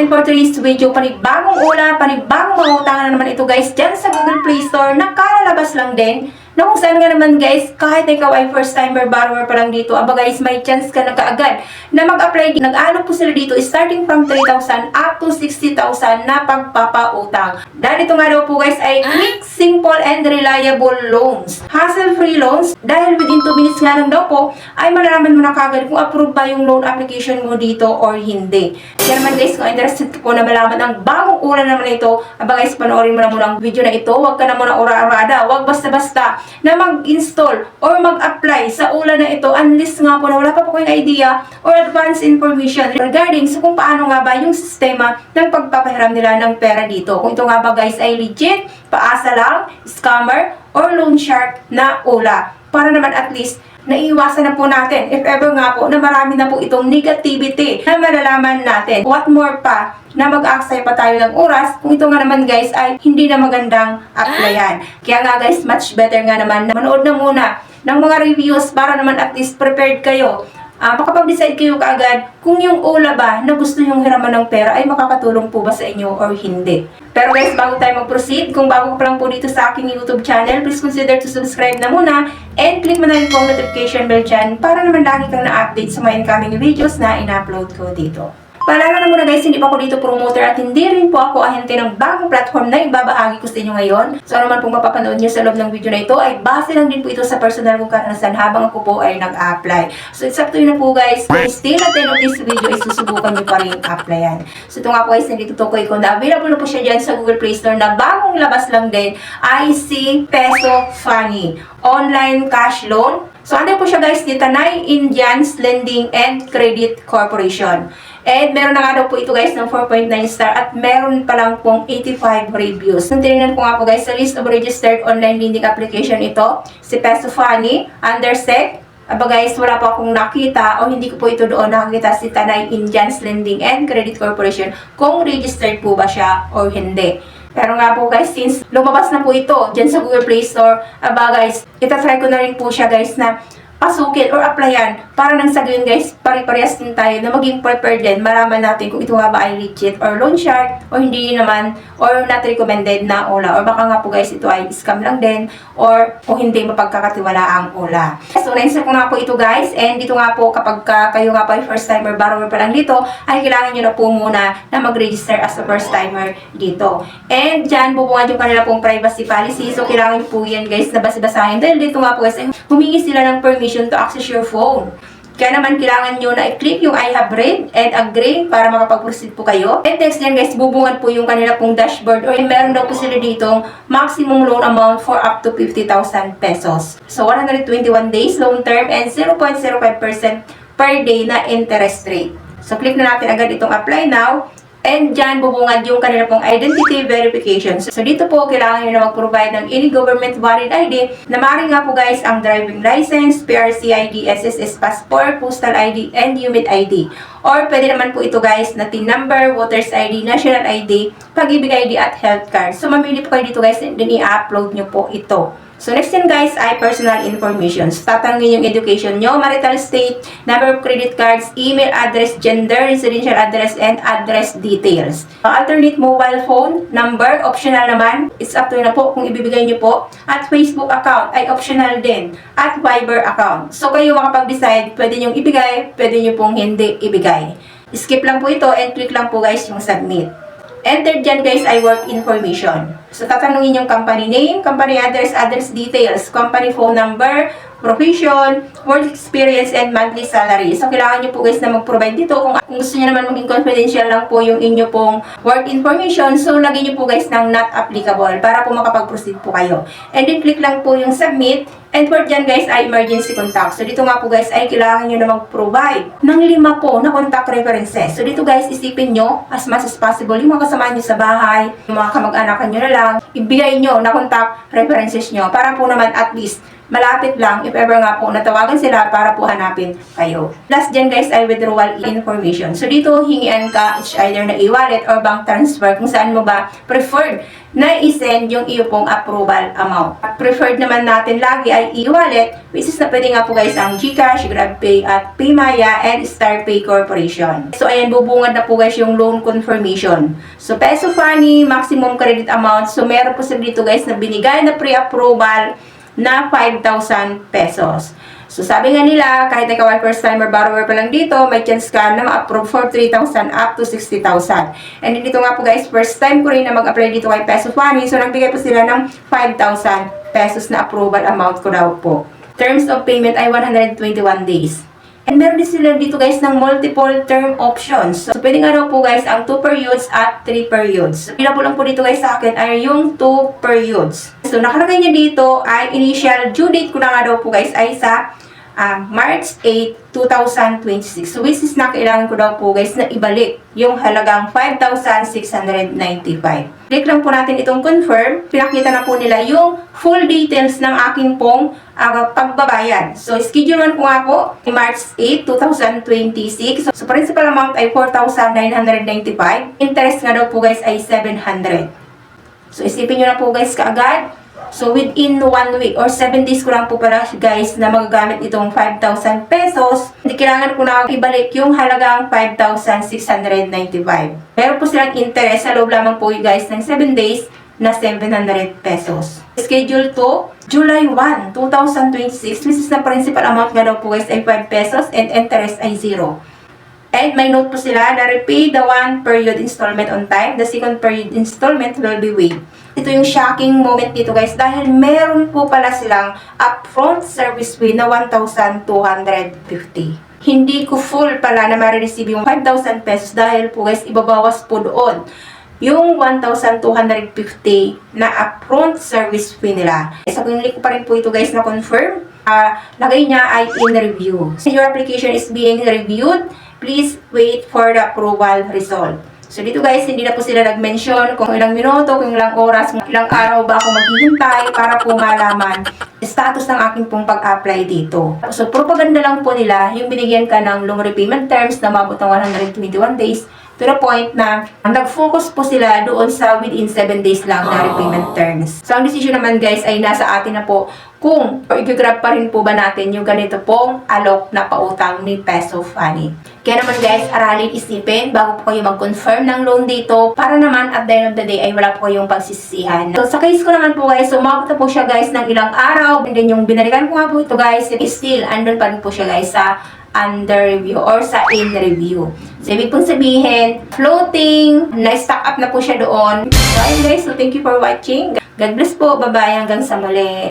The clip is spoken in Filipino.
And for today's video, panibagong ulam, panibagong mautangan na naman ito guys dyan sa Google Play Store. Nakalalabas lang din na kung saan nga naman guys, kahit ikaw ay first timer borrower pa lang dito, aba guys, may chance ka na kaagad na mag-apply. Nag-alok po sila dito starting from 3,000 up to 60,000 na pagpapautang. Dahil ito nga daw po guys ay quick, simple, and reliable loans. Hassle-free loans. Dahil within 2 minutes nga lang daw po, ay malalaman mo na kaagad kung approve ba yung loan application mo dito or hindi. Kaya naman guys, kung interested ka po na malaman ang bagong ulan naman ito, aba guys, panoorin mo na muna ang video na ito. Huwag ka na muna ura-urada. Huwag basta-basta na mag-install or mag-apply sa ulan na ito unless nga po na wala pa po kayong idea or advance information regarding sa kung paano nga ba yung sistema ng pagpapahiram nila ng pera dito. Kung ito nga ba guys ay legit, paasa lang, scammer, or loan shark na ula. Para naman at least naiiwasan na po natin if ever nga po na marami na po itong negativity na malalaman natin. What more pa na mag-aksaya pa tayo ng oras kung ito nga naman guys ay hindi na magandang applyan. Kaya nga guys, much better nga naman na manood na muna ng mga reviews para naman at least prepared kayo. Makapag-decide kayo kaagad kung yung ula ba na gusto yung hiraman ng pera ay makakatulong po ba sa inyo or hindi. Pero guys, bago tayo mag-proceed, kung bago pa lang po dito sa aking YouTube channel, please consider to subscribe na muna and click mo na rin po ang notification bell dyan para naman lagi kang na-update sa mga incoming videos na in-upload ko dito. Paalala na muna guys, hindi pa ako dito promoter at hindi rin po ako ahente ng bagong platform na ibabahagi ko sa inyo ngayon. So ano man pong mapapanood nyo sa loob ng video na ito ay base lang din po ito sa personal kong karanasan habang ako po ay nag-apply. So it's up to you na po guys. Kung still at the end of this video ay susubukan nyo pa rin applyan. So ito nga po guys, nandito tukoy ko na available na po siya dyan sa Google Play Store na bagong labas lang din ay si Peso Funny Online Cash Loan. So ano po siya guys, ni Tanay Indians Lending and Credit Corporation. And meron na nga daw po ito guys ng 4.9 star at meron pa lang pong 85 reviews. Nung tinignan ko nga po guys sa list of registered online lending application ito, si Peso Funny, Undersec. Aba guys, wala pa akong nakita o hindi ko po ito doon nakakita si Tanay Indians Lending and Credit Corporation kung registered po ba siya or hindi. Pero nga po guys, since lumabas na po ito dyan sa Google Play Store, aba guys, itatry ko na rin po siya guys na pasukin or applyan para nang sa gayon guys, pare-parehas din tayo na maging prepared din, malaman natin kung ito nga ba ay legit or loan shark or hindi naman or not recommended na ula or baka nga po guys ito ay scam lang din or kung hindi mapagkakatiwala ang ula. So na-install ko nga po ito guys and dito nga po kapag kayo nga pa ay first timer borrower pa lang dito ay kailangan nyo na po muna na mag-register as a first timer dito. And dyan bubungad yung kanila pong privacy policy, so kailangan nyo po yan guys na basa-basahin dahil dito nga po guys humingi sila ng permission to access your phone. Kaya naman kailangan nyo na i-click yung I have read and agree para makapag-proceed po kayo. And next yan guys, bubungad po yung kanila pong dashboard or meron daw po sila ditong maximum loan amount for up to 50,000 pesos. So 121 days loan term and 0.05% per day na interest rate. So click na natin agad itong apply now. And dyan, bubungad yung kanila pong identity verification. So, dito po, kailangan nyo na mag-provide ng any government valid ID na maaaring nga po guys ang driving license, PRC ID, SSS passport, postal ID, and UMID ID. Or, pwede naman po ito guys na TIN number, voters ID, national ID, pag-ibig ID, at health card. So, mamili po kayo dito guys and then i-upload nyo po ito. So, next yan guys ay personal information. So, tatanungin yung education nyo, marital state, number of credit cards, email address, gender, residential address, and address details. Alternate mobile phone number, optional naman. It's up to you na po kung ibibigay nyo po. At Facebook account ay optional din. At Viber account. So, kayo makapag-decide, pwede nyo ibigay, pwede nyo pong hindi ibigay. Skip lang po ito and click lang po guys yung submit. Entered dyan guys ay work information. So, tatanungin yung company name, company address, address details, company phone number, profession, work experience, and monthly salary. So, kailangan nyo po guys na mag-provide dito. Kung gusto nyo naman maging confidential lang po yung inyo pong work information, so lagyan nyo po guys ng not applicable para po makapag-proceed po kayo. And then, click lang po yung submit. And for dyan guys ay emergency contact. So, dito nga po guys ay kailangan nyo na mag-provide ng 5 po na contact references. So, dito guys isipin nyo as much as possible yung mga kasama nyo sa bahay, yung mga kamag-anakan nyo na lang, ibigay nyo na contact references nyo para po naman at least malapit lang if ever nga po natawagan sila para po hanapin kayo. Last dyan guys ay withdrawal information. So dito hingian ka either na e-wallet or bank transfer kung saan mo ba preferred na i-send yung iyo pong approval amount. At preferred naman natin lagi ay e-wallet, which is na pwede nga po guys ang GCash, GrabPay at PayMaya and StarPay Corporation. So ayan, bubungad na po guys yung loan confirmation. So peso funny, maximum credit amount. So meron po sila dito guys na binigay na pre-approval na 5,000 pesos. So sabi nga nila, kahit ikaw ay first timer borrower pa lang dito, may chance ka na ma-approve for 3,000 up to 60,000. And dito nga po guys, first time ko rin na mag-apply dito kay Peso Funny. So nagbigay po sila ng 5,000 pesos na approval amount ko daw po. Terms of payment ay 121 days. And meron din sila dito guys ng multiple term options. So pwede nga daw po guys ang 2 periods at 3 periods. So pila po lang po dito guys sa akin ay yung 2 periods. So nakalagay niya dito ay initial due date ko na nga daw po guys ay sa March 8, 2026. So which is na kailangan ko daw po guys na ibalik yung halagang 5,695. Click lang po natin itong confirm. Pinakita na po nila yung full details ng aking pong pagbabayad. So schedule 1 ko nga po March 8, 2026. So principal amount ay 4,995. Interest nga daw po guys ay 700. So isipin nyo na po guys kaagad. So, within 1 week or 7 days ko lang po pala guys na magagamit itong 5,000 pesos. Hindi kailangan ko na ibalik yung halagang 5,695. Meron po silang interest sa loob lamang po guys ng 7 days na 700 pesos. Schedule to July 1, 2026. This is na principal amount nga daw po guys ay 5 pesos and interest ay 0. And may note po sila na repay the 1 period installment on time. The second period installment will be waived. Ito yung shocking moment dito guys dahil meron po pala silang upfront service fee na 1,250. Hindi ko full pala na ma-receive yung 5,000 pesos dahil po guys ibabawas po doon yung 1,250 na upfront service fee nila. So kung ko pa rin po ito guys na confirm, lagay niya ay in review. So your application is being reviewed. Please wait for the approval result. So dito guys, hindi na po sila nag-mention kung ilang minuto, kung ilang oras, kung ilang araw ba ako maghihintay para po malaman status ng aking pong pag-apply dito. So propaganda lang po nila yung binigyan ka ng long repayment terms na mabot ng 121 days to the point na nag-focus po sila doon sa within 7 days lang na repayment terms. So ang decision naman guys ay nasa atin na po kung i-grab pa rin po ba natin yung ganito pong alok na pautang ni Peso Funny. Kaya naman guys, aralin isipin bago po kayo mag-confirm ng loan dito para naman at the end of the day ay wala po kayong pagsisisihan. So sa case ko naman po guys, umabot na po siya guys ng ilang araw and then yung binalikan ko nga po ito guys, still andun pa rin po siya guys sa under review or sa in review. So ibig pong sabihin, floating, na-stock up na po siya doon. So ayun guys, so thank you for watching. God bless po, bye-bye, hanggang sa muli.